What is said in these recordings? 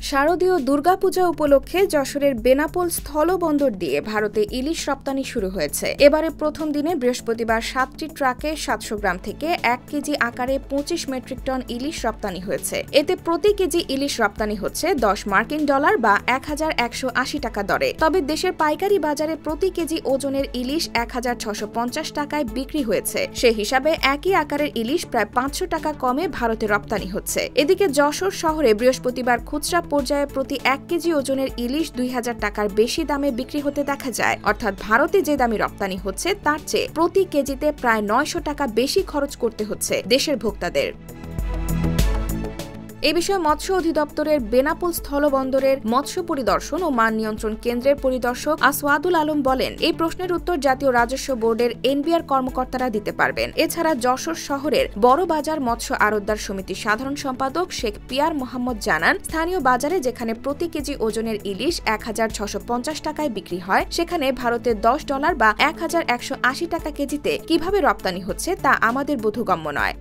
শারদীয় দুর্গাপূজা উপলক্ষে যশোরের বেনাপোল স্থলবন্দর দিয়ে ভারতে ইলিশ রপ্তানি শুরু হয়েছে। এবারে প্রথম দিনে বৃহস্পতিবার 7টি ট্রাকে 700 গ্রাম থেকে 1 কেজি আকারে 25 মেট্রিক টন ইলিশ রপ্তানি হয়েছে। এতে প্রতি কেজি ইলিশ রপ্তানি হচ্ছে $10 মার্কিন বা 1180 টাকা দরে। তবে দেশের পাইকারি বাজারে প্রতি কেজি ওজনের ইলিশ 1650 টাকায় বিক্রি হয়েছে। সে হিসাবে একই আকারের ইলিশ প্রায় 500 টাকা কমে ভারতে রপ্তানি হচ্ছে। এদিকে যশোর শহরে বৃহস্পতিবার খুচরা পর্যায়ে প্রতি 1 কেজি ওজনের ইলিশ 2000 টাকার বেশি দামে বিক্রি হতে দেখা যায়। অর্থাৎ ভারতে যে দামে রপ্তানি হচ্ছে তার চেয়ে প্রতি কেজিতে প্রায় 900 টাকা বেশি খরচ করতে হচ্ছে দেশের ভোক্তাদের। এ বিষয়ে মৎস্য অধিদপ্তরের বেনাপোল স্থলবন্দরের মৎস্য পরিদর্শন ও মান নিয়ন্ত্রণ কেন্দ্রের পরিদর্শক আসওয়াদুল আলম বলেন, এই প্রশ্নের উত্তর জাতীয় রাজস্ব বোর্ডের এনবিআর কর্মকর্তারা দিতে পারবেন। এছাড়া যশোর শহরের বড় বাজার মৎস্য আড়তদার সমিতির সাধারণ সম্পাদক শেখ পিয়ার মোহাম্মদ জানান, স্থানীয় বাজারে যেখানে প্রতি কেজি ওজনের ইলিশ 1650 টাকায় বিক্রি হয়, সেখানে ভারতে $10 বা 1180 টাকা কেজিতে কিভাবে রপ্তানি হচ্ছে তা আমাদের বোধগম্য নয়।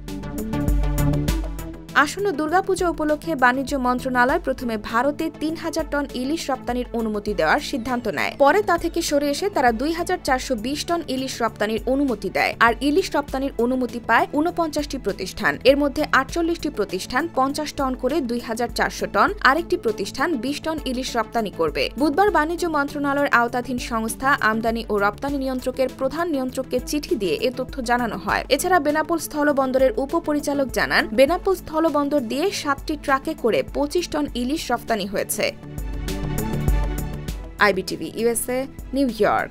আসন্ন দুর্গাপূজা উপলক্ষে বাণিজ্য মন্ত্রণালয় প্রথমে ভারতে 3000 টন ইলিশ রপ্তানির অনুমতি দেওয়ার সিদ্ধান্ত নেয়। পরে তা থেকে সরে এসে তারা 2420 টন ইলিশ রপ্তানির অনুমতি দেয়। আর ইলিশ রপ্তানির অনুমতি পায় 49টি প্রতিষ্ঠান। এর মধ্যে 48টি প্রতিষ্ঠান 50 টন করে 2400 টন, আরেকটি প্রতিষ্ঠান 20 টন ইলিশ রপ্তানি করবে। বুধবার বাণিজ্য মন্ত্রণালয়ের আওতাধীন সংস্থা আমদানি ও রপ্তানি নিয়ন্ত্রকের প্রধান নিয়ন্ত্রককে চিঠি দিয়ে এ তথ্য জানানো হয়। এছাড়া বেনাপোল স্থলবন্দরের উপপরিচালক জানান, বেনাপোল স্থলবন্দর দিয়ে 7টি ট্রাকে করে 25 টন ইলিশ রপ্তানি হয়েছে। IBTV USA, new York.